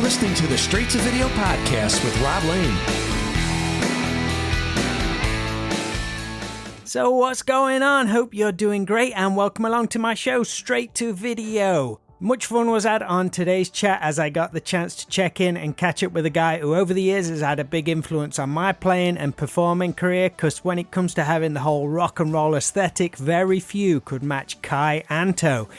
listening to the Straight to Video podcast with Rob Lane. So what's going on? Hope you're doing great and welcome along to my show, Straight to Video. Much fun was had on today's chat as I got the chance to check in and catch up with a guy who over the years has had a big influence on my playing and performing career, because when it comes to having the whole rock and roll aesthetic, very few could match Ky Anto.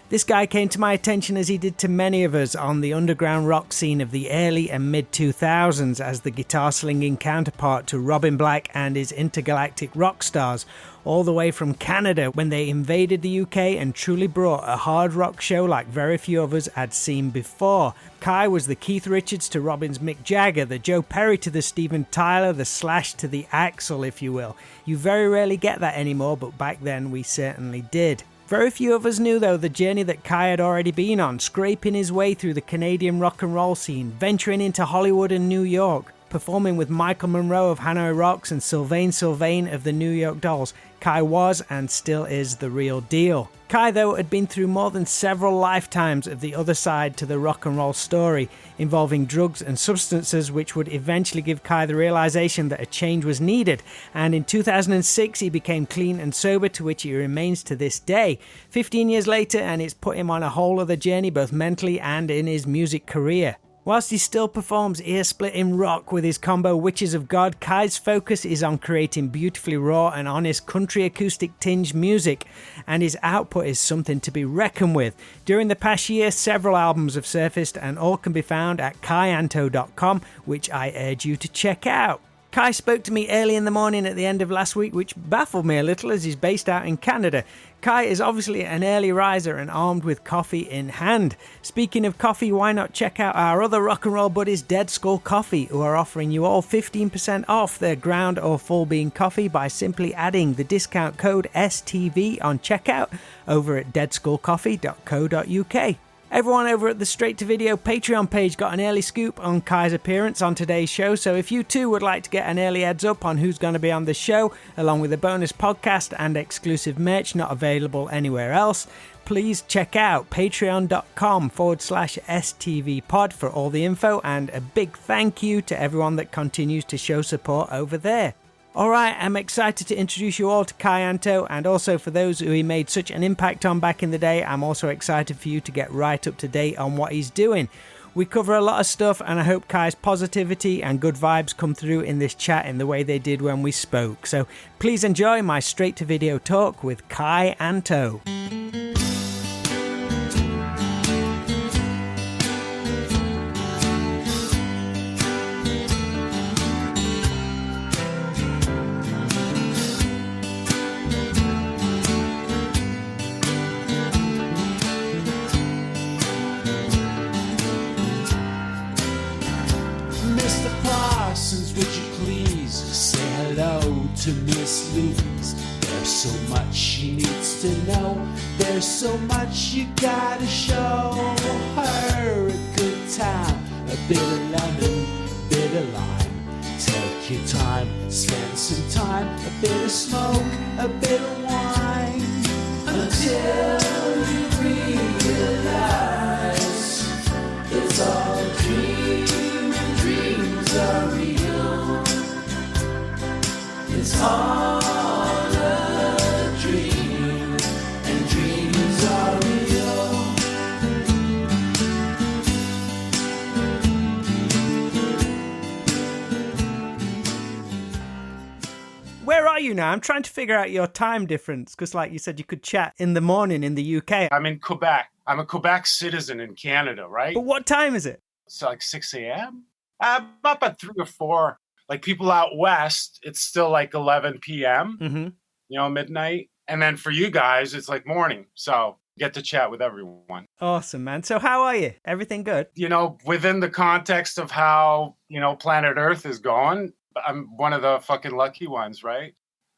This guy came to my attention as he did to many of us on the underground rock scene of the early and mid-2000s as the guitar-slinging counterpart to Robin Black and his intergalactic rock stars, all the way from Canada when they invaded the UK and truly brought a hard rock show like very few of us had seen before. Ky was the Keith Richards to Robin's Mick Jagger, the Joe Perry to the Steven Tyler, the Slash to the Axl, if you will. You very rarely get that anymore, but back then we certainly did. Very few of us knew, though, the journey that Ky had already been on, scraping his way through the Canadian rock and roll scene, venturing into Hollywood and New York, performing with Michael Monroe of Hanoi Rocks and Sylvain Sylvain of the New York Dolls. Ky was and still is the real deal. Ky, though, had been through more than several lifetimes of the other side to the rock and roll story, involving drugs and substances, which would eventually give Ky the realization that a change was needed, and in 2006 he became clean and sober, to which he remains to this day. 15 years later, and it's put him on a whole other journey, both mentally and in his music career. Whilst he still performs ear-splitting rock with his combo Witches of God, Ky's focus is on creating beautifully raw and honest country acoustic tinged music, and his output is something to be reckoned with. During the past year, several albums have surfaced and all can be found at kyanto.com, which I urge you to check out. Ky spoke to me early in the morning at the end of last week, which baffled me a little as he's based out in Canada. Ky is obviously an early riser and armed with coffee in hand. Speaking of coffee, why not check out our other rock and roll buddies, Dead Skull Coffee, who are offering you all 15% off their ground or full bean coffee by simply adding the discount code STV on checkout over at deadskullcoffee.co.uk. Everyone over at the Straight to Video Patreon page got an early scoop on Ky's appearance on today's show, so if you too would like to get an early heads up on who's going to be on the show, along with a bonus podcast and exclusive merch not available anywhere else, please check out patreon.com/STVpod for all the info, and a big thank you to everyone that continues to show support over there. Alright, I'm excited to introduce you all to Ky Anto, and also for those who he made such an impact on back in the day, I'm also excited for you to get right up to date on what he's doing. We cover a lot of stuff, and I hope Ky's positivity and good vibes come through in this chat in the way they did when we spoke. So please enjoy my straight to video talk with Ky Anto. Would you please say hello to Miss Louise? There's so much she needs to know. There's so much you gotta show her. A good time, a bit of lemon, bit of lime. Take your time, spend some time. A bit of smoke, a bit of wine, until you realize it's all a dream and dreams are real. It's all a dream, and dreams are real. Where are you now? I'm trying to figure out your time difference, because like you said, you could chat in the morning in the UK. I'm in Quebec. I'm a Quebec citizen in Canada, right? But what time is it? It's like 6 a.m. I'm up at 3 or 4. Like people out west, it's still like 11 p.m., midnight. And then for you guys, it's like morning. So get to chat with everyone. Awesome, man. So how are you? Everything good? Within the context of how, planet Earth is going, I'm one of the fucking lucky ones, right?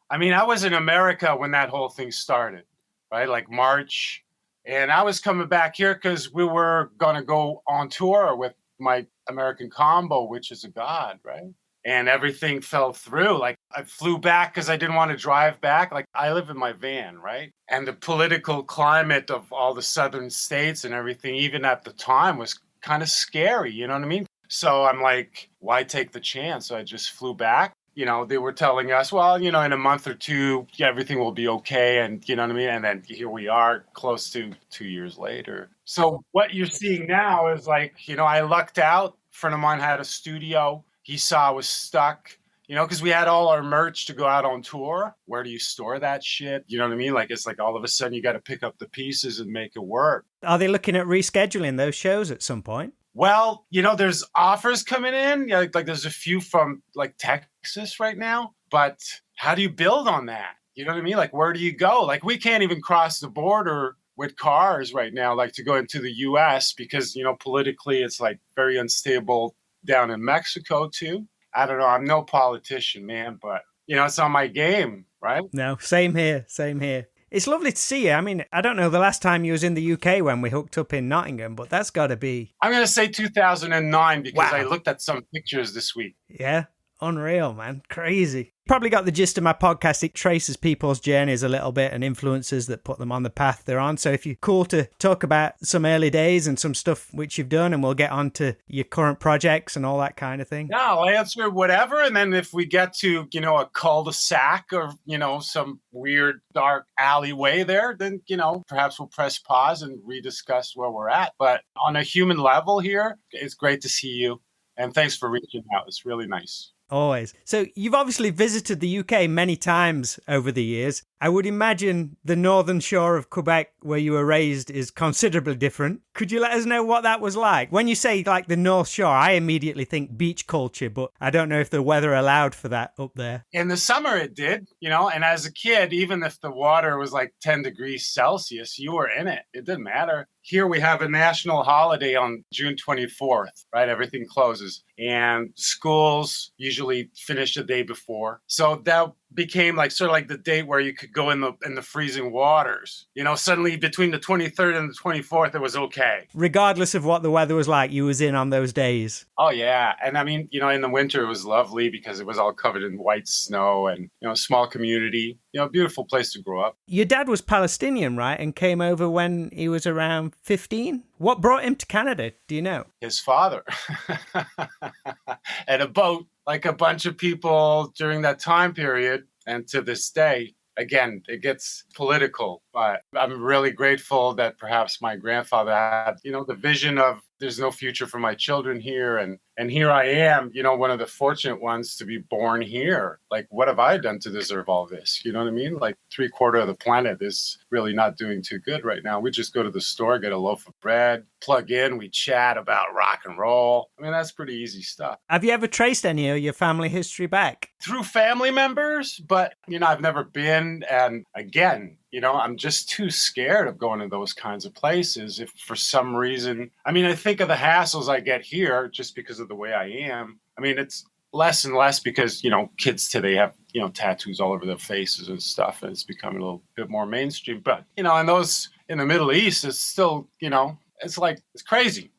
I mean, I was in America when that whole thing started, right? Like March. And I was coming back here because we were going to go on tour with my American combo, which is a god, right? And everything fell through. Like I flew back because I didn't want to drive back. Like I live in my van, right? And the political climate of all the southern states and everything, even at the time, was kind of scary, you know what I mean? So I'm like, why take the chance? So I just flew back. They were telling us, well, in a month or two, everything will be okay. And you know what I mean? And then here we are close to 2 years later. So what you're seeing now is like, I lucked out. A friend of mine had a studio. He saw I was stuck, because we had all our merch to go out on tour. Where do you store that shit? You know what I mean? Like, it's like all of a sudden you got to pick up the pieces and make it work. Are they looking at rescheduling those shows at some point? Well, there's offers coming in. Like there's a few from like Texas right now. But how do you build on that? You know what I mean? Like, where do you go? Like, we can't even cross the border with cars right now, like to go into the U.S. because, politically it's like very unstable down in Mexico too. I don't know. I'm no politician, man, but, it's on my game, right? No, same here. Same here. It's lovely to see you. I mean, I don't know the last time you was in the UK when we hooked up in Nottingham, but that's got to be... I'm going to say 2009 because Wow. I looked at some pictures this week. Yeah, unreal, man. Crazy. Probably got the gist of my podcast. It traces people's journeys a little bit and influences that put them on the path they're on. So if you're cool to talk about some early days and some stuff which you've done, and we'll get on to your current projects and all that kind of thing. Yeah, I'll answer whatever. And then if we get to, a cul-de-sac or, some weird dark alleyway there, then, perhaps we'll press pause and rediscuss where we're at. But on a human level here, it's great to see you. And thanks for reaching out. It's really nice. Always. So you've obviously visited the UK many times over the years. I would imagine the northern shore of Quebec where you were raised is considerably different. Could you let us know what that was like? When you say like the North Shore, I immediately think beach culture, but I don't know if the weather allowed for that up there. In the summer it did, and as a kid, even if the water was like 10 degrees Celsius, you were in it. It didn't matter. Here we have a national holiday on June 24th, right? Everything closes and schools usually finish the day before. So that became like sort of like the date where you could go in the freezing waters. Suddenly between the 23rd and the 24th, it was okay. Regardless of what the weather was like, you was in on those days. Oh, yeah. And I mean, in the winter, it was lovely because it was all covered in white snow and, small community, beautiful place to grow up. Your dad was Palestinian, right? And came over when he was around 15? What brought him to Canada? Do you know? His father. And a boat, like a bunch of people during that time period. And to this day, again, it gets political, but I'm really grateful that perhaps my grandfather had, the vision of there's no future for my children here. And here I am, one of the fortunate ones to be born here. Like, what have I done to deserve all this? You know what I mean? Like 3/4 of the planet is really not doing too good right now. We just go to the store, get a loaf of bread, plug in, we chat about rock and roll. I mean, that's pretty easy stuff. Have you ever traced any of your family history back? Through family members, but, I've never been. And again, I'm just too scared of going to those kinds of places. If for some reason, I think of the hassles I get here just because of the way I am. It's less and less because, kids today have, tattoos all over their faces and stuff. And it's becoming a little bit more mainstream. But, and those in the Middle East, it's still, it's crazy.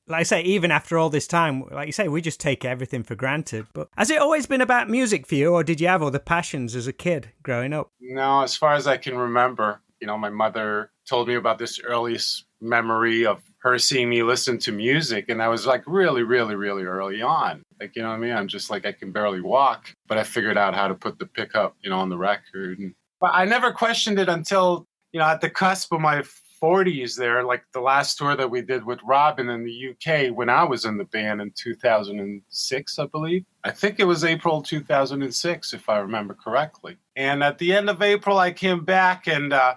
Like I say, even after all this time, like you say, we just take everything for granted. But has it always been about music for you, or did you have other passions as a kid growing up? No, as far as I can remember, my mother told me about this earliest memory of her seeing me listen to music. And I was like really, really, really early on. Like, I'm just like, I can barely walk, but I figured out how to put the pickup, on the record. But I never questioned it until, at the cusp of my 40s there, like the last tour that we did with Robin in the UK when I was in the band in 2006, I believe. I think it was April 2006, if I remember correctly. And at the end of April, I came back and, I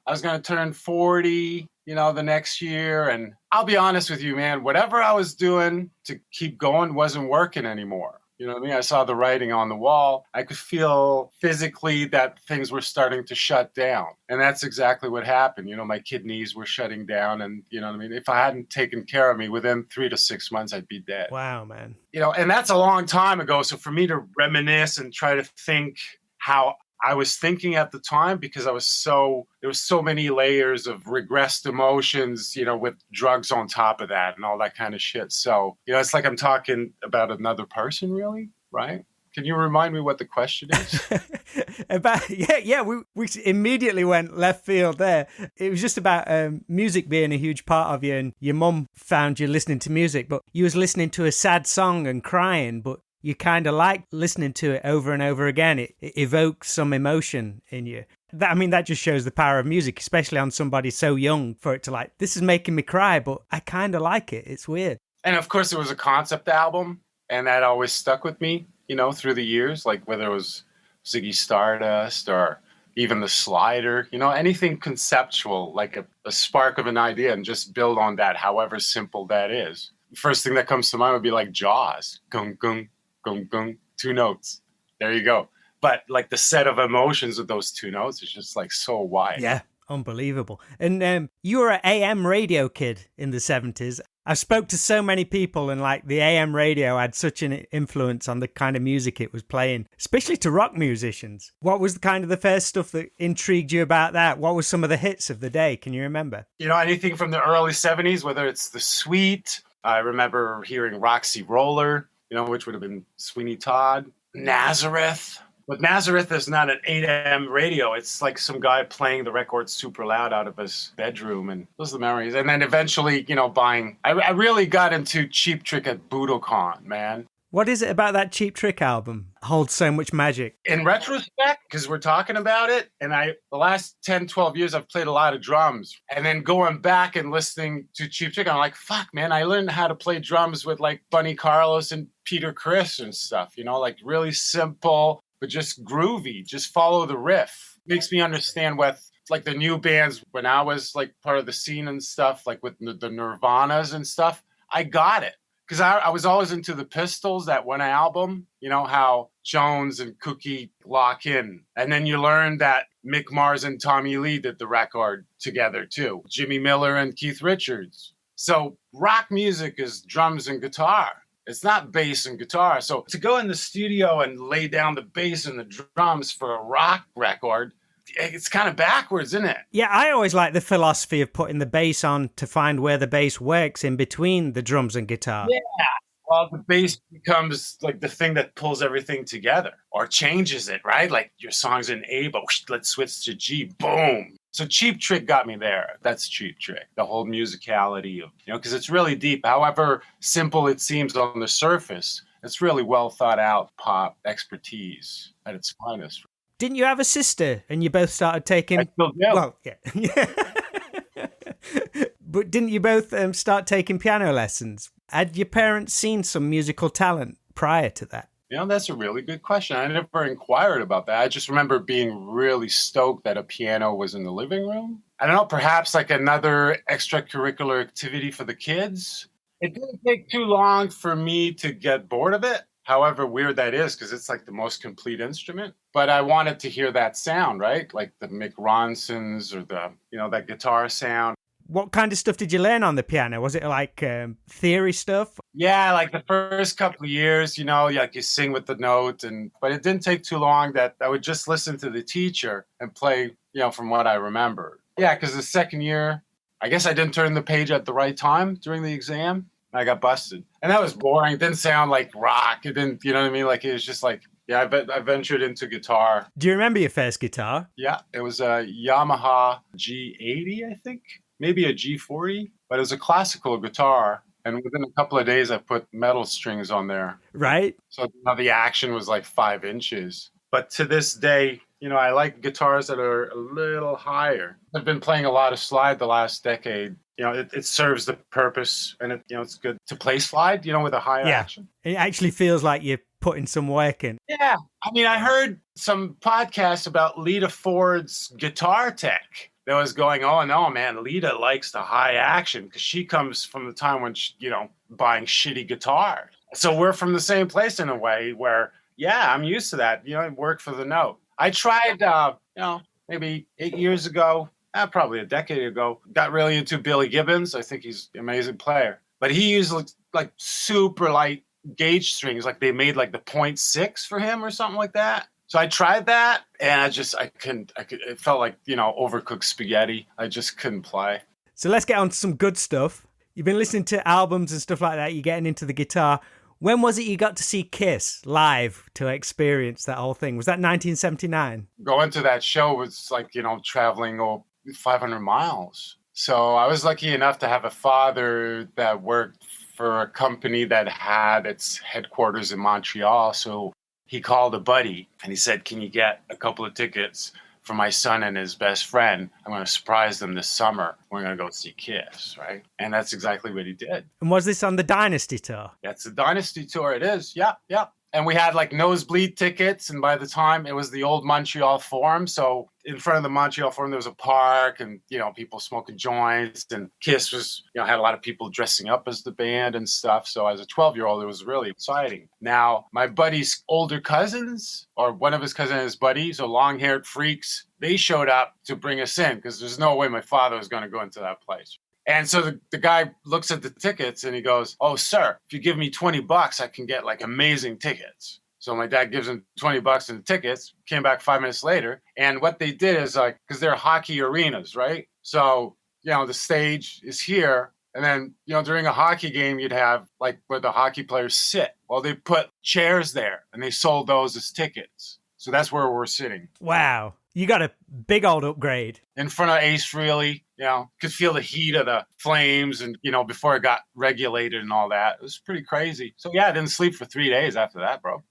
was going to turn 40, the next year. And I'll be honest with you, man, whatever I was doing to keep going wasn't working anymore. You know what I mean? I saw the writing on the wall. I could feel physically that things were starting to shut down. And that's exactly what happened. My kidneys were shutting down. And, if I hadn't taken care of me, within 3 to 6 months, I'd be dead. Wow, man. And that's a long time ago. So for me to reminisce and try to think how I was thinking at the time, because there was so many layers of regressed emotions, with drugs on top of that and all that kind of shit. So, it's like I'm talking about another person, really, right? Can you remind me what the question is? We immediately went left field there. It was just about music being a huge part of you, and your mum found you listening to music, but you was listening to a sad song and crying, but you kind of like listening to it over and over again. It evokes some emotion in you. That just shows the power of music, especially on somebody so young, for it to like, this is making me cry, but I kind of like it. It's weird. And of course, it was a concept album, and that always stuck with me, through the years, like whether it was Ziggy Stardust or even the Slider, anything conceptual, like a spark of an idea, and just build on that, however simple that is. The first thing that comes to mind would be like Jaws. Gung, gung, gung, gung, 2 notes. There you go. But like the set of emotions of those 2 notes is just like so wide. Yeah, unbelievable. And you were an AM radio kid in the 70s. I spoke to so many people, and like the AM radio had such an influence on the kind of music it was playing, especially to rock musicians. What was the first stuff that intrigued you about that? What were some of the hits of the day? Can you remember? Anything from the early 70s, whether it's The Sweet. I remember hearing Roxy Roller, which would have been Sweeney Todd. Nazareth. But Nazareth is not an 8 AM radio. It's like some guy playing the record super loud out of his bedroom. And those are the memories. And then eventually, buying. I really got into Cheap Trick at Budokan, man. What is it about that Cheap Trick album holds so much magic? In retrospect, because we're talking about it, and the last 10, 12 years, I've played a lot of drums. And then going back and listening to Cheap Trick, I'm like, fuck, man, I learned how to play drums with like Bunny Carlos and Peter Criss and stuff, like really simple, but just groovy, just follow the riff. Makes me understand what, like the new bands, when I was like part of the scene and stuff, like with the Nirvanas and stuff, I got it. Because I was always into the Pistols, that one album, how Jones and Cookie lock in. And then you learn that Mick Mars and Tommy Lee did the record together too. Jimmy Miller and Keith Richards. So rock music is drums and guitar. It's not bass and guitar. So to go in the studio and lay down the bass and the drums for a rock record, it's kind of backwards, isn't it? Yeah, I always like the philosophy of putting the bass on to find where the bass works in between the drums and guitar. Yeah. Well, the bass becomes like the thing that pulls everything together or changes it, right? Like your song's in A, but let's switch to G. Boom. So Cheap Trick got me there. That's Cheap Trick. The whole musicality of, because it's really deep. However simple it seems on the surface, it's really well thought out pop expertise at its finest. Didn't you have a sister and you both started taking... I still do. Well, yeah. But didn't you both start taking piano lessons? Had your parents seen some musical talent prior to that? That's a really good question. I never inquired about that. I just remember being really stoked that a piano was in the living room. I don't know, perhaps like another extracurricular activity for the kids. It didn't take too long for me to get bored of it. However weird that is, because it's like the most complete instrument. But I wanted to hear that sound, right? Like the Mick Ronsons or the, that guitar sound. What kind of stuff did you learn on the piano? Was it like theory stuff? Yeah, like the first couple of years, like you sing with the note. But it didn't take too long that I would just listen to the teacher and play, from what I remember. Yeah, because the second year, I guess I didn't turn the page at the right time during the exam. I got busted. And that was boring. It didn't sound like rock. It didn't, you know what I mean? Like it was just like, yeah, I ventured into guitar. Do you remember your first guitar? Yeah, it was a Yamaha G80, I think. Maybe a G40, but it was a classical guitar. And within a couple of days, I put metal strings on there. Right. So the action was like 5 inches. But to this day, I like guitars that are a little higher. I've been playing a lot of slide the last decade. It serves the purpose, and it's good to play slide, with a higher action. It actually feels like you're putting some work in. Yeah. I heard some podcasts about Lita Ford's guitar tech. That was going, oh no, man, Lita likes the high action because she comes from the time when she, buying shitty guitars. So we're from the same place in a way where, yeah, I'm used to that. Work for the note. I tried, maybe 8 years ago, probably a decade ago, got really into Billy Gibbons. I think he's an amazing player, but he used like super light gauge strings. Like they made like the 0.6 for him or something like that. So I tried that, and I couldn't, it felt like, overcooked spaghetti. I just couldn't play. So let's get on to some good stuff. You've been listening to albums and stuff like that. You're getting into the guitar. When was it you got to see Kiss live to experience that whole thing? Was that 1979? Going to that show was like, traveling 500 miles. So I was lucky enough to have a father that worked for a company that had its headquarters in Montreal. So he called a buddy and he said, can you get a couple of tickets for my son and his best friend? I'm going to surprise them this summer. We're going to go see Kiss, right? And that's exactly what he did. And was this on the Dynasty tour? That's the Dynasty tour. It is. Yeah. And we had like nosebleed tickets. And by the time it was the old Montreal Forum. So in front of the Montreal Forum, there was a park and, people smoking joints. And Kiss was, had a lot of people dressing up as the band and stuff. So as a 12-year-old, it was really exciting. Now, my buddy's older cousins, or one of his cousins and his buddy, so long-haired freaks, they showed up to bring us in because there's no way my father was going to go into that place. And so the guy looks at the tickets and he goes, oh, sir, if you give me $20, I can get like amazing tickets. So my dad gives him $20 in the tickets, came back 5 minutes later. And what they did is like, because they're hockey arenas, right? So, the stage is here. And then, during a hockey game, you'd have like where the hockey players sit. Well, they put chairs there and they sold those as tickets. So that's where we're sitting. Wow. You got a big old upgrade. In front of Ace Frehley, could feel the heat of the flames and, before it got regulated and all that. It was pretty crazy. So, yeah, I didn't sleep for 3 days after that, bro.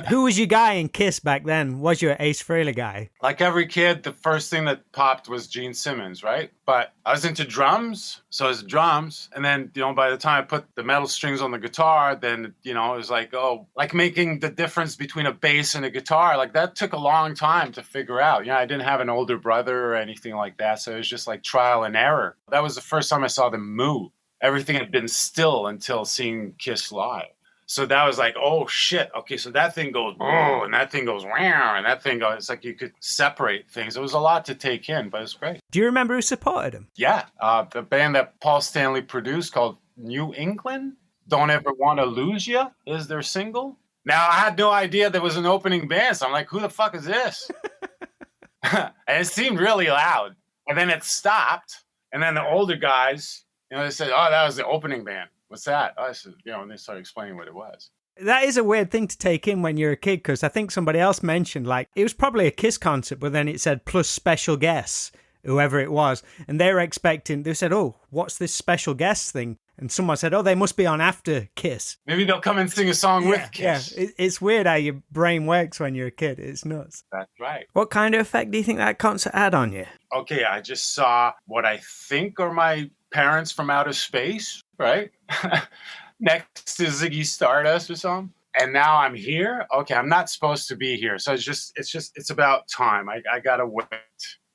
Who was your guy in Kiss back then? Was you an Ace Frehley guy? Like every kid, the first thing that popped was Gene Simmons, right? But I was into drums, so it was drums. And then, by the time I put the metal strings on the guitar, then, it was like, like making the difference between a bass and a guitar. Like that took a long time to figure out. I didn't have an older brother or anything like that. So it was just like trial and error. That was the first time I saw them move. Everything had been still until seeing Kiss live. So that was like, oh shit. Okay, so that thing goes, oh, and that thing goes, wow, and that thing goes. It's like you could separate things. It was a lot to take in, but it was great. Do you remember who supported him? Yeah, the band that Paul Stanley produced called New England, Don't Ever Want to Lose Ya is their single. Now, I had no idea there was an opening band, so I'm like, who the fuck is this? And it seemed really loud. And then it stopped. And then the older guys, they said, oh, that was the opening band. What's that? I said, and they started explaining what it was. That is a weird thing to take in when you're a kid, because I think somebody else mentioned, like, it was probably a Kiss concert, but then it said plus special guests, whoever it was. And they were expecting, they said, oh, what's this special guest thing? And someone said, oh, they must be on after Kiss. Maybe they'll come and sing a song with Kiss. Yeah, it's weird how your brain works when you're a kid. It's nuts. That's right. What kind of effect do you think that concert had on you? Okay, I just saw what I think are my parents from outer space, right? Next to Ziggy Stardust or something. And now I'm here. Okay, I'm not supposed to be here. So it's about time. I gotta wait.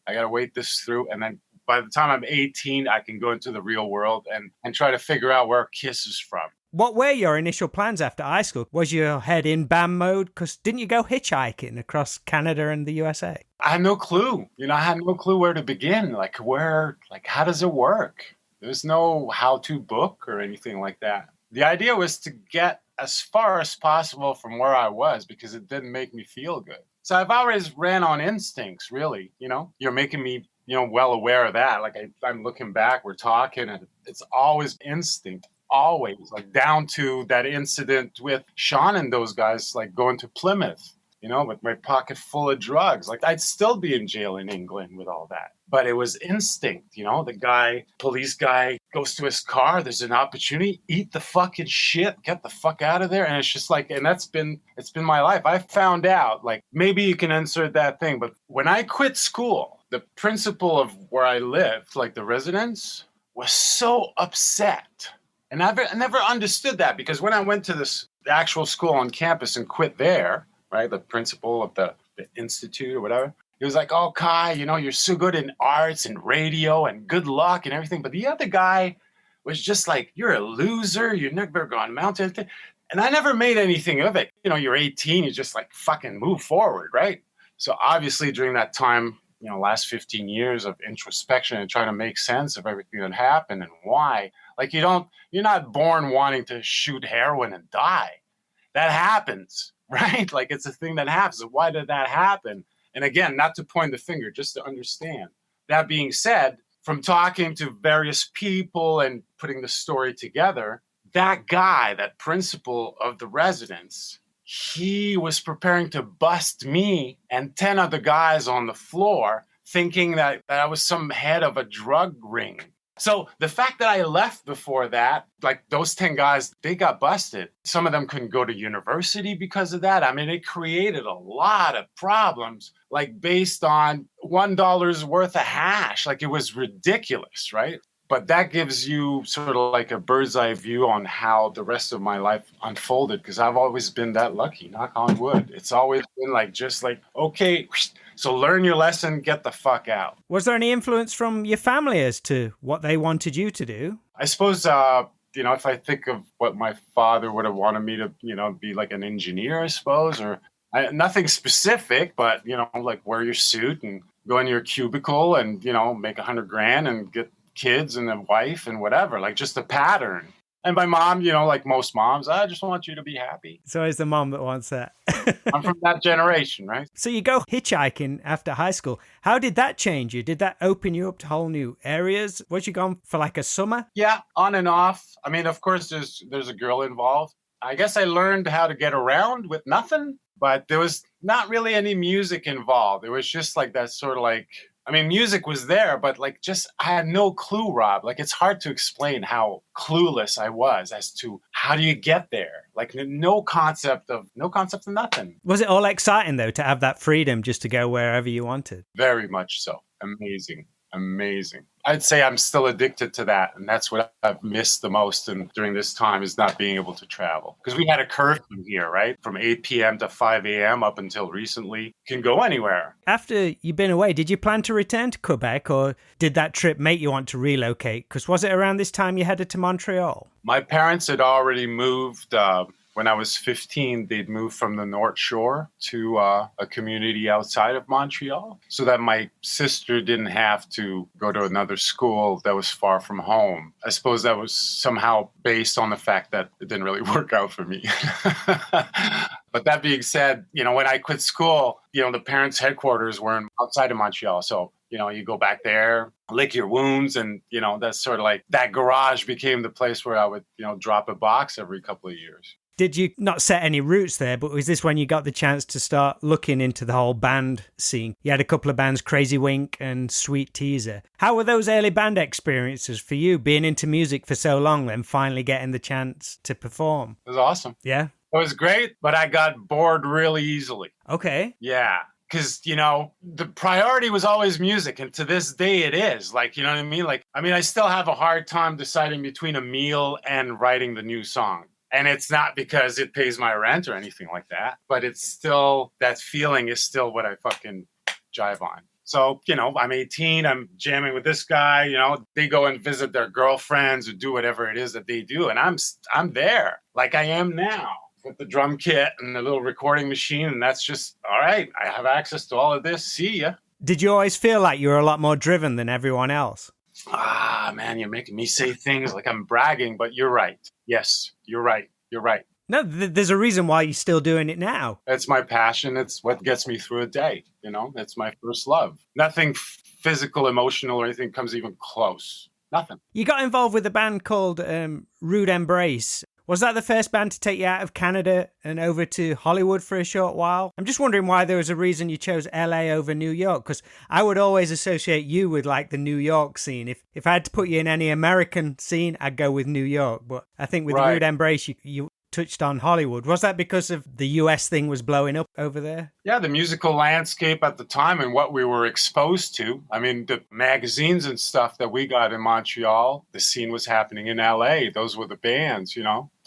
I gotta wait this through. And then by the time I'm 18, I can go into the real world and try to figure out where Kiss is from. What were your initial plans after high school? Was your head in band mode? Because didn't you go hitchhiking across Canada and the USA? I had no clue. I had no clue where to begin. How does it work? There's no how-to book or anything like that. The idea was to get as far as possible from where I was because it didn't make me feel good. So I've always ran on instincts, really. You're making me, well aware of that. Like I'm looking back, we're talking, and it's always instinct. Always, like down to that incident with Sean and those guys, like going to Plymouth, with my pocket full of drugs. Like I'd still be in jail in England with all that. But it was instinct, the police guy goes to his car. There's an opportunity. Eat the fucking shit. Get the fuck out of there. And it's just like, and it's been my life. I found out, like, maybe you can insert that thing. But when I quit school, the principal of where I lived, like the residence, was so upset. And I never understood that because when I went to this actual school on campus and quit there, right, the principal of the institute or whatever, he was like, oh, Ky, you're so good in arts and radio and good luck and everything. But the other guy was just like, you're a loser. You're never going to amount to anything. And I never made anything of it. You're 18. You just like fucking move forward, right? So obviously during that time, last 15 years of introspection and trying to make sense of everything that happened and why. Like you're not born wanting to shoot heroin and die. That happens, right? Like it's a thing that happens. Why did that happen? And again, not to point the finger, just to understand. That being said, from talking to various people and putting the story together, that guy, that principal of the residence, he was preparing to bust me and 10 other guys on the floor, thinking that I was some head of a drug ring. So the fact that I left before that, like those 10 guys, they got busted. Some of them couldn't go to university because of that. I mean, it created a lot of problems, like based on $1 worth of hash. Like it was ridiculous, right? But that gives you sort of like a bird's eye view on how the rest of my life unfolded, because I've always been that lucky, knock on wood. It's always been like, just like, okay, so learn your lesson, get the fuck out. Was there any influence from your family as to what they wanted you to do? I suppose, if I think of what my father would have wanted me to, be like an engineer, I suppose, or nothing specific, but, like wear your suit and go in your cubicle and, make $100,000 and get kids and a wife and whatever, like just a pattern. And my mom, like most moms, I just want you to be happy. It's always the mom that wants that. I'm from that generation, right? So you go hitchhiking after high school. How did that change you? Did that open you up to whole new areas? Was you gone for like a summer? Yeah, on and off. I mean, of course, there's a girl involved. I guess I learned how to get around with nothing, but there was not really any music involved. It was just like that sort of like, I mean, music was there, but like I had no clue, Rob. Like it's hard to explain how clueless I was as to how do you get there? Like no concept of nothing. Was it all exciting though to have that freedom just to go wherever you wanted? Very much so. Amazing. I'd say I'm still addicted to that. And that's what I've missed the most during this time is not being able to travel. Because we had a curfew here, right? From 8 p.m. to 5 a.m. up until recently. Can go anywhere. After you've been away, did you plan to return to Quebec or did that trip make you want to relocate? Because was it around this time you headed to Montreal? My parents had already moved. When I was 15, they'd moved from the North Shore to a community outside of Montreal so that my sister didn't have to go to another school that was far from home. I suppose that was somehow based on the fact that it didn't really work out for me. But that being said, when I quit school, the parents' headquarters were outside of Montreal. So, you go back there, lick your wounds. And, that's sort of like that garage became the place where I would, drop a box every couple of years. Did you not set any roots there, but was this when you got the chance to start looking into the whole band scene? You had a couple of bands, Crazy Wink and Sweet Teaser. How were those early band experiences for you, being into music for so long, then finally getting the chance to perform? It was awesome. Yeah? It was great, but I got bored really easily. Okay. Yeah. Because, the priority was always music. And to this day, it is. Like, you know what I mean? Like, I still have a hard time deciding between a meal and writing the new song. And it's not because it pays my rent or anything like that, but it's still, that feeling is still what I fucking jive on. So, I'm 18, I'm jamming with this guy, they go and visit their girlfriends or do whatever it is that they do. And I'm there like I am now with the drum kit and the little recording machine. And that's just, all right, I have access to all of this. See ya. Did you always feel like you were a lot more driven than everyone else? Man, you're making me say things like I'm bragging, but you're right. Yes, you're right. No, there's a reason why you're still doing it now. It's my passion. It's what gets me through a day. It's my first love. Nothing physical, emotional, or anything comes even close. Nothing. You got involved with a band called Rude Embrace. Was that the first band to take you out of Canada and over to Hollywood for a short while? I'm just wondering why there was a reason you chose LA over New York, because I would always associate you with like the New York scene. If I had to put you in any American scene, I'd go with New York. But I think with Rude Embrace, you touched on Hollywood. Was that because of the US thing was blowing up over there? Yeah, the musical landscape at the time and what we were exposed to. The magazines and stuff that we got in Montreal, the scene was happening in LA. Those were the bands,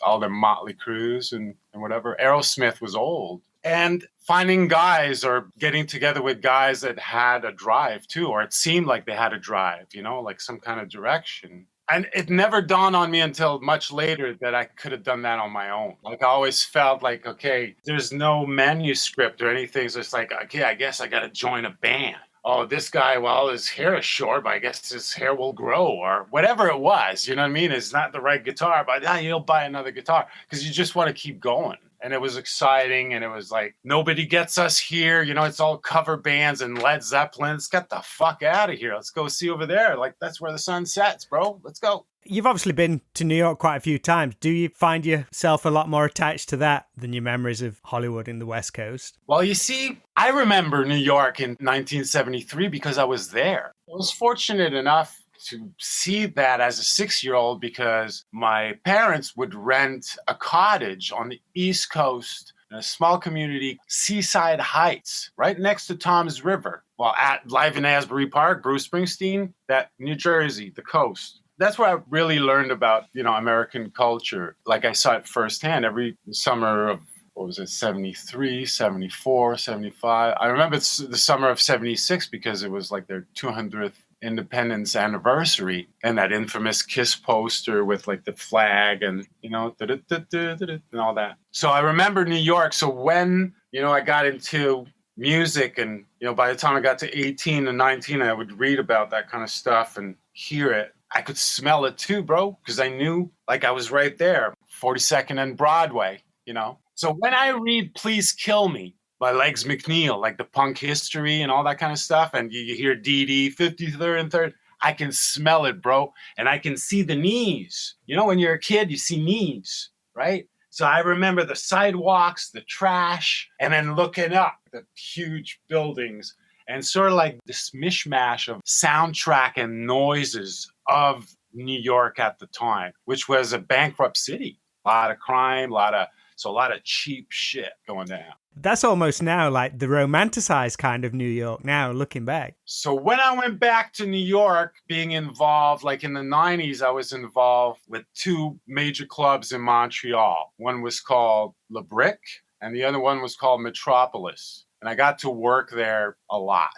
all the Motley Crues and whatever. Aerosmith was old. And finding guys or getting together with guys that had a drive too, or it seemed like they had a drive, like some kind of direction. And it never dawned on me until much later that I could have done that on my own. Like I always felt like, okay, there's no manuscript or anything. So it's like, okay, I guess I got to join a band. Oh, this guy, well, his hair is short, but I guess his hair will grow or whatever it was. You know what I mean? It's not the right guitar, but you'll buy another guitar because you just want to keep going. And it was exciting. And it was like, nobody gets us here. It's all cover bands and Led Zeppelin. Let's get the fuck out of here. Let's go see over there. Like, that's where the sun sets, bro. Let's go. You've obviously been to New York quite a few times. Do you find yourself a lot more attached to that than your memories of Hollywood in the West Coast? Well, you see, I remember New York in 1973 because I was there. I was fortunate enough to see that as a 6-year-old because my parents would rent a cottage on the East Coast in a small community, Seaside Heights, right next to Tom's River. Well, live in Asbury Park, Bruce Springsteen, that New Jersey, the coast. That's where I really learned about, American culture. Like I saw it firsthand every summer of, 73, 74, 75. I remember the summer of 76 because it was like their 200th independence anniversary and that infamous Kiss poster with like the flag and, and all that. So I remember New York. So when, I got into music and, by the time I got to 18 and 19, I would read about that kind of stuff and hear it. I could smell it too, bro, because I knew like I was right there, 42nd and Broadway, So when I read Please Kill Me by Legs McNeil, like the punk history and all that kind of stuff, and you hear DD, 53rd and 3rd, I can smell it, bro, and I can see the knees. When you're a kid, you see knees, right? So I remember the sidewalks, the trash, and then looking up the huge buildings and sort of like this mishmash of soundtrack and noises of New York at the time, which was a bankrupt city. A lot of crime, a lot of cheap shit going down. That's almost now like the romanticized kind of New York now, looking back. So when I went back to New York, being involved, like in the 90s, I was involved with 2 major clubs in Montreal. One was called Le Brick, and the other one was called Metropolis. And I got to work there a lot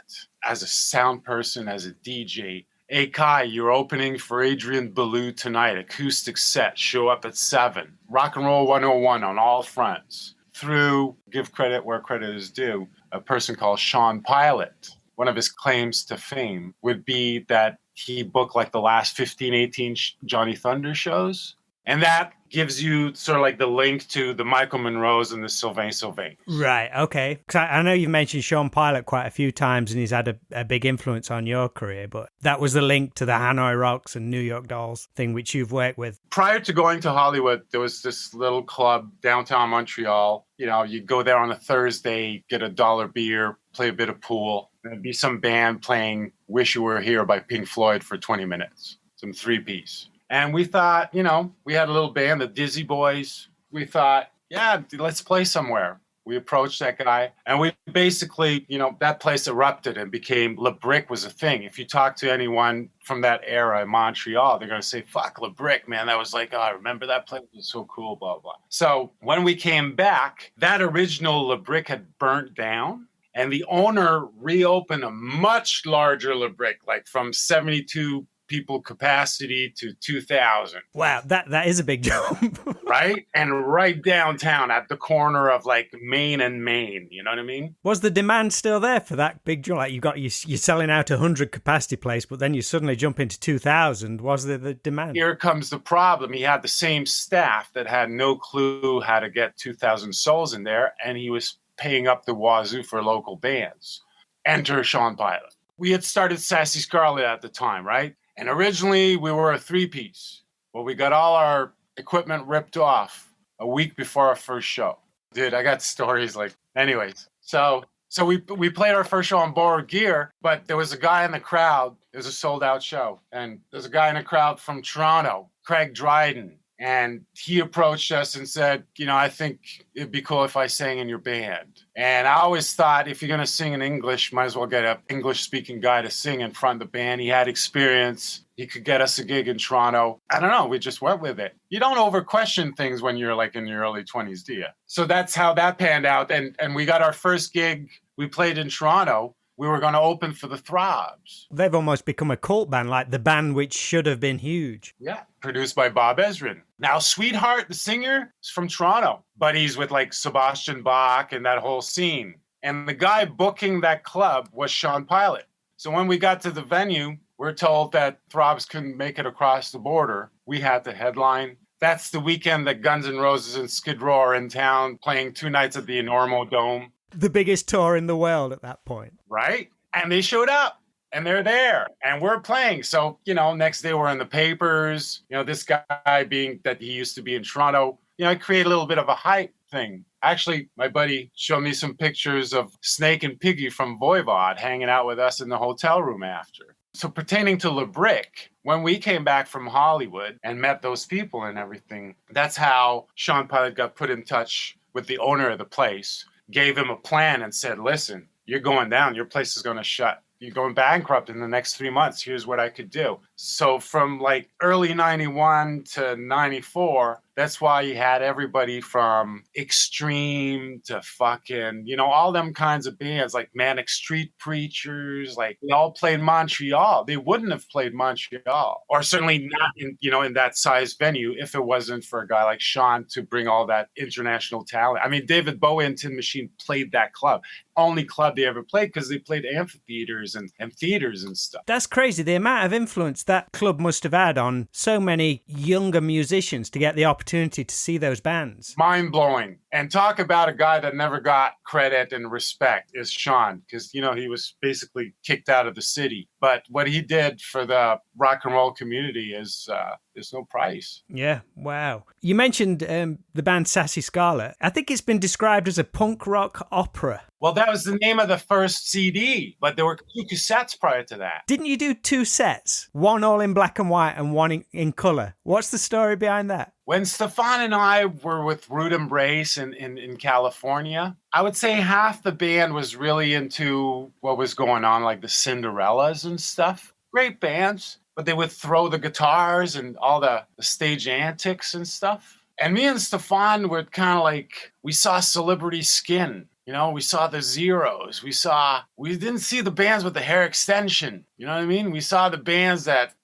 as a sound person, as a DJ. Hey, Ky, you're opening for Adrian Belew tonight. Acoustic set. Show up at 7. Rock and Roll 101 on all fronts. Through, give credit where credit is due, a person called Sean Pilot. One of his claims to fame would be that he booked like the last 15, 18 Johnny Thunder shows. And that gives you sort of like the link to the Michael Monroes and the Sylvain Sylvain. Right, okay. Because I know you've mentioned Sean Pilot quite a few times and he's had a big influence on your career, but that was the link to the Hanoi Rocks and New York Dolls thing which you've worked with. Prior to going to Hollywood, there was this little club downtown Montreal. You go there on a Thursday, get $1 beer, play a bit of pool. There'd be some band playing Wish You Were Here by Pink Floyd for 20 minutes, some 3-piece. And we thought, we had a little band, the Dizzy Boys. We thought, yeah, let's play somewhere. We approached that guy and we basically, that place erupted and became Le Brick was a thing. If you talk to anyone from that era in Montreal, they're going to say, fuck Le Brick, man. That was like, oh, I remember that place. It was so cool, blah, blah. So when we came back, that original Le Brick had burnt down. And the owner reopened a much larger Le Brick, like from 72 people capacity to 2,000. Wow, that is a big jump. Right? And right downtown at the corner of like Main and Main. You know what I mean? Was the demand still there for that big jump? Like you're selling out 100 capacity place, but then you suddenly jump into 2,000. Was there the demand? Here comes the problem. He had the same staff that had no clue how to get 2,000 souls in there, and he was paying up the wazoo for local bands. Enter Sean Pilot. We had started Sassy Scarlet at the time, right? And originally we were a 3-piece. Well, we got all our equipment ripped off a week before our first show. Dude, I got stories like, anyways. So we played our first show on borrowed gear, but there was a guy in the crowd. It was a sold out show. And there's a guy in the crowd from Toronto, Craig Dryden. And he approached us and said, I think it'd be cool if I sang in your band. And I always thought if you're going to sing in English, might as well get an English-speaking guy to sing in front of the band. He had experience. He could get us a gig in Toronto. I don't know. We just went with it. You don't over-question things when you're like in your early 20s, do you? So that's how that panned out. And we got our first gig. We played in Toronto. We were going to open for the Throbs. They've almost become a cult band, like the band which should have been huge. Yeah, produced by Bob Ezrin. Now, Sweetheart, the singer, is from Toronto, but he's with like Sebastian Bach and that whole scene. And the guy booking that club was Sean Pilot. So when we got to the venue, we're told that Throbs couldn't make it across the border. We had to headline. That's the weekend that Guns N' Roses and Skid Row are in town playing 2 nights at the Enormo Dome. The biggest tour in the world at that point. Right? And they showed up. and they're there and we're playing. So, next day we're in the papers, this guy being that he used to be in Toronto, I create a little bit of a hype thing. Actually, my buddy showed me some pictures of Snake and Piggy from Voivod hanging out with us in the hotel room after. So pertaining to LeBrick, when we came back from Hollywood and met those people and everything, that's how Sean Pilot got put in touch with the owner of the place, gave him a plan and said, listen, you're going down. Your place is going to shut. You're going bankrupt in the next 3 months. Here's what I could do. So from like early 91 to 94, that's why you had everybody from Extreme to fucking, all them kinds of bands like Manic Street Preachers, like they all played Montreal. They wouldn't have played Montreal, or certainly not in that size venue if it wasn't for a guy like Sean to bring all that international talent. I mean, David Bowie and Tin Machine played that club. Only club they ever played because they played amphitheaters and theaters and stuff. That's crazy. The amount of influence that club must have had on so many younger musicians to get the opportunity to see those bands. Mind-blowing. And talk about a guy that never got credit and respect is Sean, because, he was basically kicked out of the city. But what he did for the rock and roll community is there's no price. Yeah, wow. You mentioned the band Sassy Scarlet. I think it's been described as a punk rock opera. Well, that was the name of the first CD, but there were 2 cassettes prior to that. Didn't you do 2 sets? One all in black and white and one in color. What's the story behind that? When Stefan and I were with Rude Embrace in California, I would say half the band was really into what was going on, like the Cinderellas and stuff. Great bands, but they would throw the guitars and all the stage antics and stuff. And me and Stefan were kind of like, we saw Celebrity Skin. We saw the Zeros. We didn't see the bands with the hair extension. You know what I mean? We saw the bands that,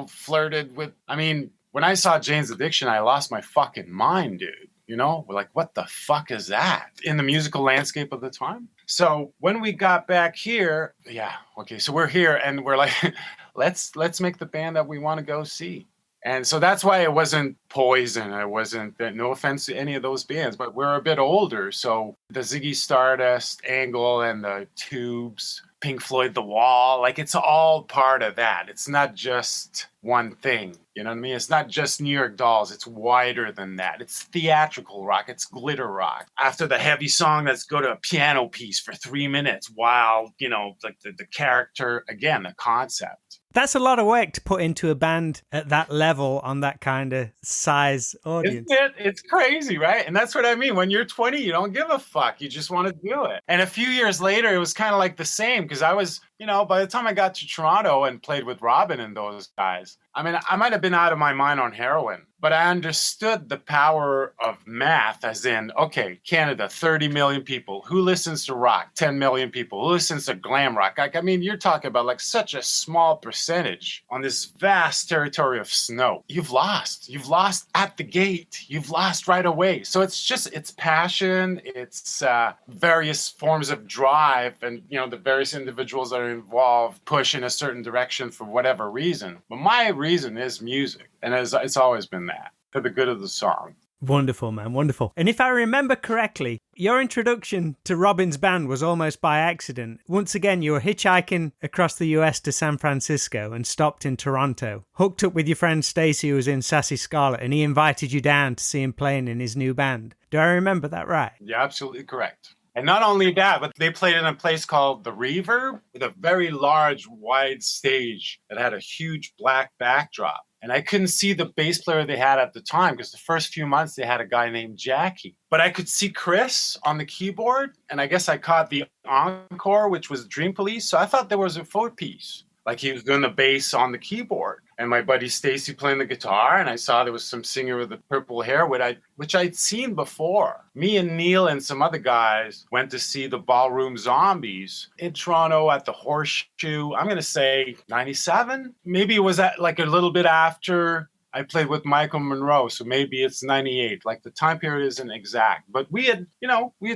flirted with, when I saw Jane's Addiction, I lost my fucking mind, dude. We're like, what the fuck is that in the musical landscape of the time? So when we got back here, so we're here and we're like, let's make the band that we want to go see. And so that's why it wasn't Poison. It wasn't, no offense to any of those bands, but we're a bit older. So the Ziggy Stardust angle and the Tubes, Pink Floyd, The Wall, like it's all part of that. It's not just one thing. You know what I mean? It's not just New York Dolls. It's wider than that. It's theatrical rock. It's glitter rock. After the heavy song, let's go to a piano piece for 3 minutes while, like the character, again, the concept. That's a lot of work to put into a band at that level on that kind of size audience. Isn't it? It's crazy, right? And that's what I mean. When you're 20, you don't give a fuck. You just want to do it. And a few years later, it was kind of like the same because I was, by the time I got to Toronto and played with Robin and those guys, I might have been out of my mind on heroin, but I understood the power of math as in, okay, Canada, 30 million people. Who listens to rock? 10 million people. Who listens to glam rock? You're talking about like such a small percentage on this vast territory of snow. You've lost at the gate. You've lost right away. So it's passion. It's various forms of drive and, the various individuals that are involved push in a certain direction for whatever reason. But my reason is music. And it's always been that, for the good of the song. Wonderful, man, wonderful. And if I remember correctly, your introduction to Robin's band was almost by accident. Once again, you were hitchhiking across the US to San Francisco and stopped in Toronto. Hooked up with your friend Stacey, who was in Sassy Scarlet, and he invited you down to see him playing in his new band. Do I remember that right? Yeah, absolutely correct. And not only that, but they played in a place called The Reverb with a very large, wide stage that had a huge black backdrop. And I couldn't see the bass player they had at the time because the first few months they had a guy named Jackie. But I could see Chris on the keyboard, and I guess I caught the encore, which was Dream Police. So I thought there was a photo piece, like he was doing the bass on the keyboard. And my buddy Stacy playing the guitar, and I saw there was some singer with the purple hair, which I'd seen before. Me and Neil and some other guys went to see the Ballroom Zombies in Toronto at the Horseshoe. I'm going to say 97. Maybe it was like a little bit after I played with Michael Monroe, so maybe it's 98. Like the time period isn't exact, but we had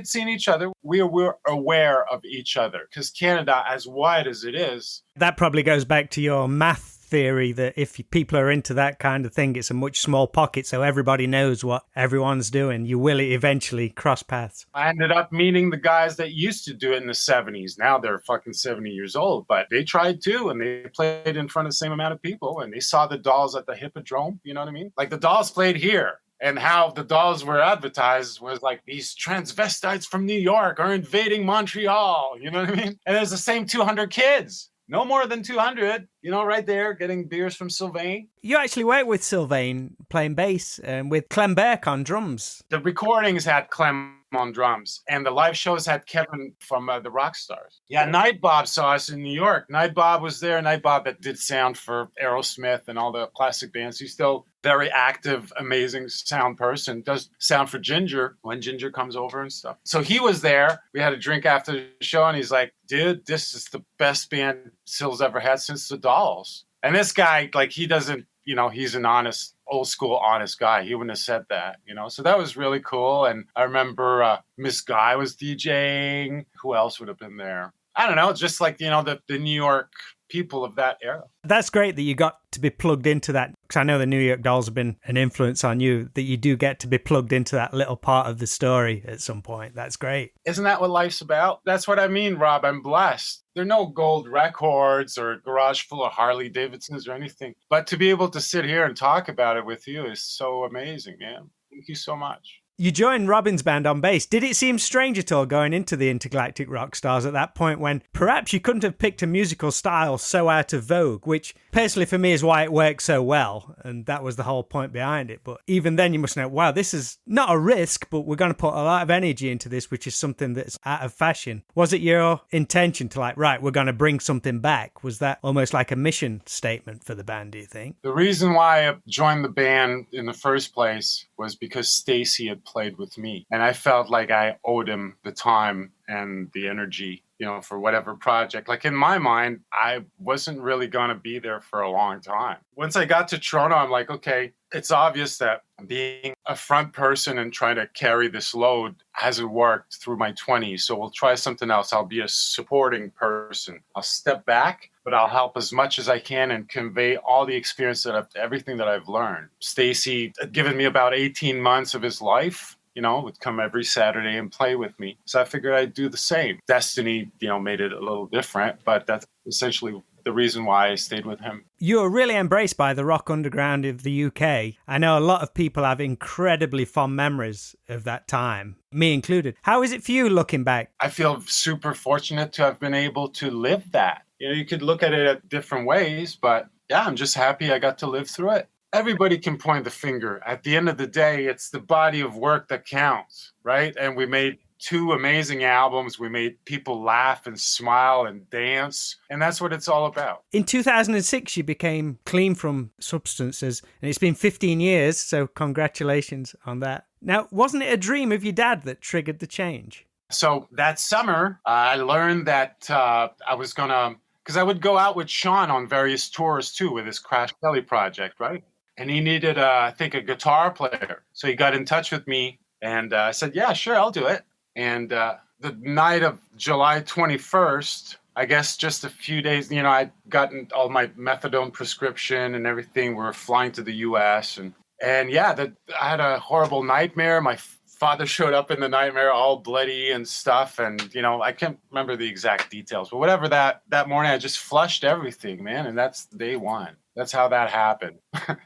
seen each other. We were aware of each other because Canada, as wide as it is. That probably goes back to your math theory that if people are into that kind of thing, it's a much small pocket, so everybody knows what everyone's doing. You will eventually cross paths. I ended up meeting the guys that used to do it in the 70s. Now they're fucking 70 years old, but they tried too, and they played in front of the same amount of people, and they saw the Dolls at the Hippodrome, you know what I mean? Like the Dolls played here. And how the Dolls were advertised was like, these transvestites from New York are invading Montreal. You know what I mean? And there's the same 200 kids. No more than 200, you know, right there, getting beers from Sylvain. You actually worked with Sylvain playing bass and with Clem Burke on drums. The recordings had Clem on drums, and the live shows had Kevin from the Rock Stars. Yeah, Night Bob saw us in New York. Night Bob was there. Night Bob that did sound for Aerosmith and all the classic bands. He's still very active, amazing sound person. Does sound for Ginger when Ginger comes over and stuff. So he was there. We had a drink after the show, and he's like, dude, this is the best band Syl's ever had since the Dolls. And this guy, like, he doesn't, you know, he's an honest, old school, honest guy. He wouldn't have said that, you know? So that was really cool. And I remember Miss Guy was DJing. Who else would have been there? I don't know. Just like, you know, the New York people of that era. That's great that you got to be plugged into that, because I know the New York Dolls have been an influence on you, that you do get to be plugged into that little part of the story at some point. That's great. Isn't that what life's about? That's what I mean, Rob. I'm blessed. There are no gold records or a garage full of Harley Davidsons or anything. But to be able to sit here and talk about it with you is so amazing, man. Thank you so much. You joined Robin's band on bass. Did it seem strange at all going into the Intergalactic Rock Stars at that point when perhaps you couldn't have picked a musical style so out of vogue, which personally for me is why it worked so well, and that was the whole point behind it. But even then you must know, wow, this is not a risk, but we're going to put a lot of energy into this, which is something that's out of fashion. Was it your intention to like, right, we're going to bring something back? Was that almost like a mission statement for the band, do you think? The reason why I joined the band in the first place was because Stacy had played with me, and I felt like I owed him the time and the energy, you know, for whatever project. Like in my mind, I wasn't really going to be there for a long time. Once I got to Toronto, I'm like, okay, it's obvious that being a front person and trying to carry this load hasn't worked through my 20s. So we'll try something else. I'll be a supporting person. I'll step back, but I'll help as much as I can and convey all the experience everything that I've learned. Stacy had given me about 18 months of his life. You know, would come every Saturday and play with me. So I figured I'd do the same. Destiny, you know, made it a little different, but that's essentially the reason why I stayed with him. You were really embraced by the rock underground of the UK. I know a lot of people have incredibly fond memories of that time, me included. How is it for you looking back? I feel super fortunate to have been able to live that. You know, you could look at it at different ways, but yeah, I'm just happy I got to live through it. Everybody can point the finger. At the end of the day, it's the body of work that counts, right? And we made 2 amazing albums. We made people laugh and smile and dance. And that's what it's all about. In 2006, you became clean from substances, and it's been 15 years, so congratulations on that. Now, wasn't it a dream of your dad that triggered the change? So that summer, I learned that I was going to, because I would go out with Sean on various tours too with his Crash Kelly project, right? And he needed, I think, a guitar player. So he got in touch with me, and I said, yeah, sure, I'll do it. And the night of July 21st, I guess just a few days, you know, I'd gotten all my methadone prescription and everything. We were flying to the U.S. And yeah, I had a horrible nightmare. My father showed up in the nightmare all bloody and stuff. And, you know, I can't remember the exact details. But whatever that morning, I just flushed everything, man. And that's day one. That's how that happened.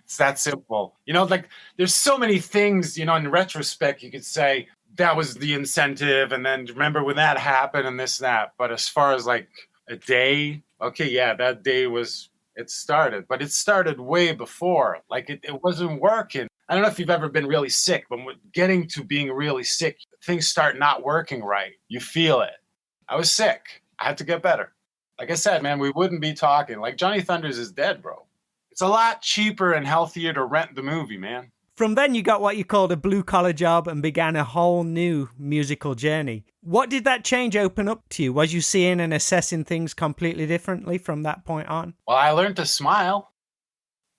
It's that simple. You know, like there's so many things, you know, in retrospect, you could say that was the incentive. And then remember when that happened and this, that. But as far as like a day, okay, yeah, that day it started. But it started way before. Like it wasn't working. I don't know if you've ever been really sick, but getting to being really sick, things start not working right. You feel it. I was sick. I had to get better. Like I said, man, we wouldn't be talking. Like Johnny Thunders is dead, bro. It's a lot cheaper and healthier to rent the movie, man. From then, you got what you called a blue-collar job and began a whole new musical journey. What did that change open up to you? Was you seeing and assessing things completely differently from that point on? Well, I learned to smile.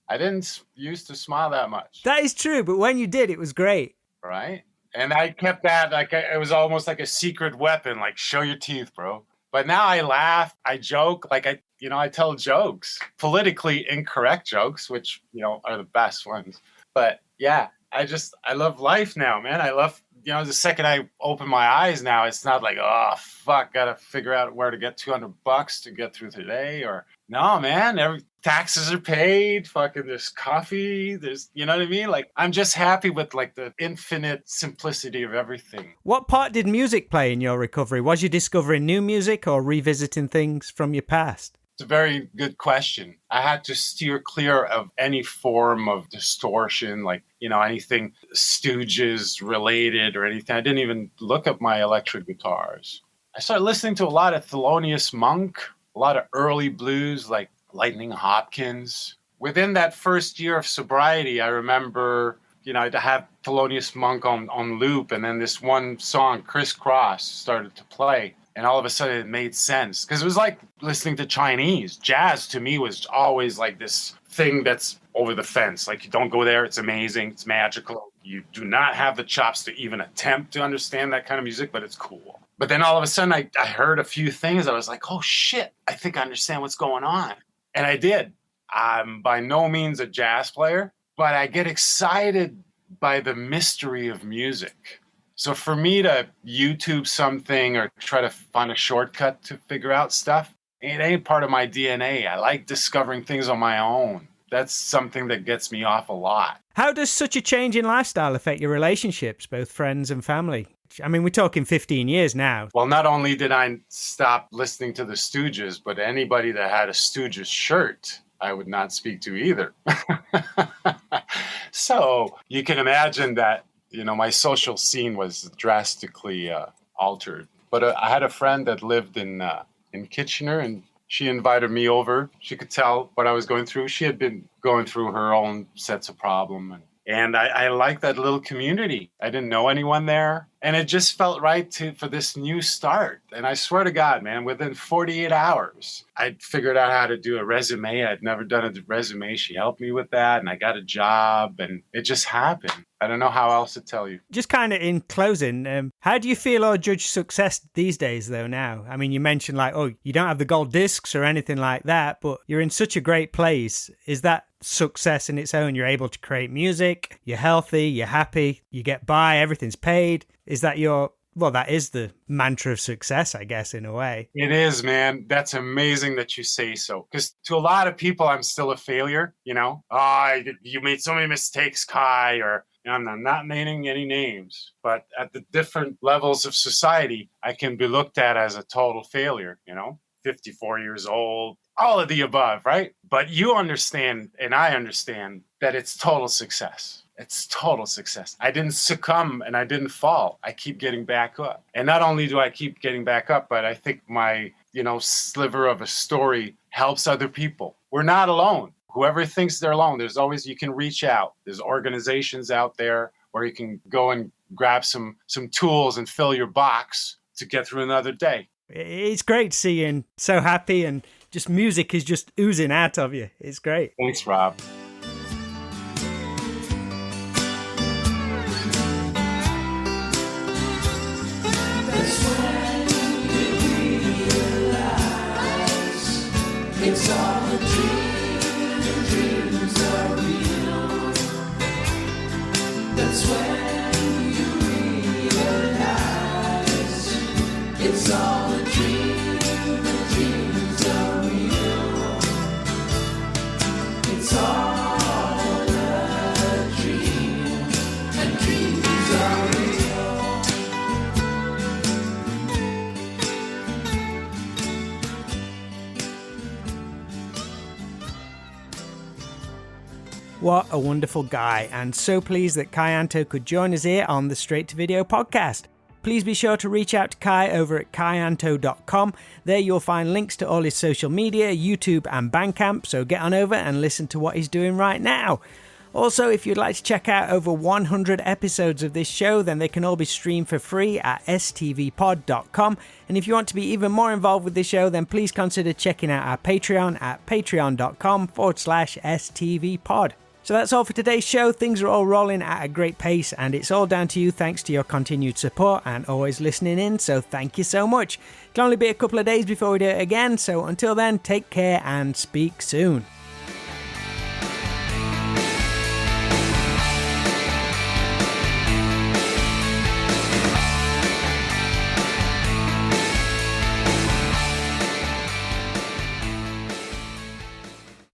I didn't used to smile that much. That is true, but when you did, it was great. Right? And I kept that, like, it was almost like a secret weapon, like, show your teeth, bro. But now I laugh, I joke, like, I tell jokes, politically incorrect jokes, which, are the best ones. But yeah, I love life now, man. I love, the second I open my eyes now, it's not like, oh, fuck, gotta figure out where to get $200 to get through today. Or, no, man, taxes are paid. Fucking, there's coffee. There's, you know what I mean? Like, I'm just happy with like the infinite simplicity of everything. What part did music play in your recovery? Was you discovering new music or revisiting things from your past? It's a very good question. I had to steer clear of any form of distortion, like, anything Stooges related or anything. I didn't even look at my electric guitars. I started listening to a lot of Thelonious Monk, a lot of early blues like Lightning Hopkins. Within that first year of sobriety, I remember, to have Thelonious Monk on loop, and then this one song, Crisscross, started to play. And all of a sudden it made sense, because it was like listening to Chinese. Jazz to me was always like this thing that's over the fence. Like, you don't go there. It's amazing. It's magical. You do not have the chops to even attempt to understand that kind of music, but it's cool. But then all of a sudden I heard a few things. I was like, oh shit, I think I understand what's going on. And I did. I'm by no means a jazz player, but I get excited by the mystery of music. So for me to YouTube something or try to find a shortcut to figure out stuff, it ain't part of my DNA. I like discovering things on my own. That's something that gets me off a lot. How does such a change in lifestyle affect your relationships, both friends and family? I mean, we're talking 15 years now. Well, not only did I stop listening to the Stooges, but anybody that had a Stooges shirt, I would not speak to either. So you can imagine that, my social scene was drastically altered. But I had a friend that lived in Kitchener, and she invited me over. She could tell what I was going through. She had been going through her own sets of problems. And I liked that little community. I didn't know anyone there. And it just felt right for this new start. And I swear to God, man, within 48 hours, I figured out how to do a resume. I'd never done a resume. She helped me with that. And I got a job. And it just happened. I don't know how else to tell you. Just kind of in closing, how do you feel or judge success these days, though, now? I mean, you mentioned like, oh, you don't have the gold discs or anything like that, but you're in such a great place. Is that success in its own? You're able to create music, you're healthy, you're happy, you get by, everything's paid. Is that that is the mantra of success, I guess, in a way. It is, man. That's amazing that you say so. Because to a lot of people, I'm still a failure, you made so many mistakes, Ky, or I'm not naming any names, but at the different levels of society, I can be looked at as a total failure, 54 years old, all of the above, right? But you understand, and I understand, that it's total success. It's total success. I didn't succumb and I didn't fall. I keep getting back up. And not only do I keep getting back up, but I think my, sliver of a story helps other people. We're not alone. Whoever thinks they're alone, there's always, you can reach out. There's organizations out there where you can go and grab some tools and fill your box to get through another day. It's great seeing so happy, and just music is just oozing out of you. It's great. Thanks, Rob. It's all a dream, the dreams are real. That's when you realize it's all a dream, the dreams are real. It's all a dream, and dreams are real. What a wonderful guy, and so pleased that Ky Anto could join us here on the Straight to Video podcast. Please be sure to reach out to Ky over at kyanto.com. There you'll find links to all his social media, YouTube and Bandcamp, so get on over and listen to what he's doing right now. Also, if you'd like to check out over 100 episodes of this show, then they can all be streamed for free at stvpod.com. And if you want to be even more involved with this show, then please consider checking out our Patreon at patreon.com/stvpod. So that's all for today's show. Things are all rolling at a great pace, and it's all down to you thanks to your continued support and always listening in, so thank you so much. It'll only be a couple of days before we do it again, so until then, take care and speak soon.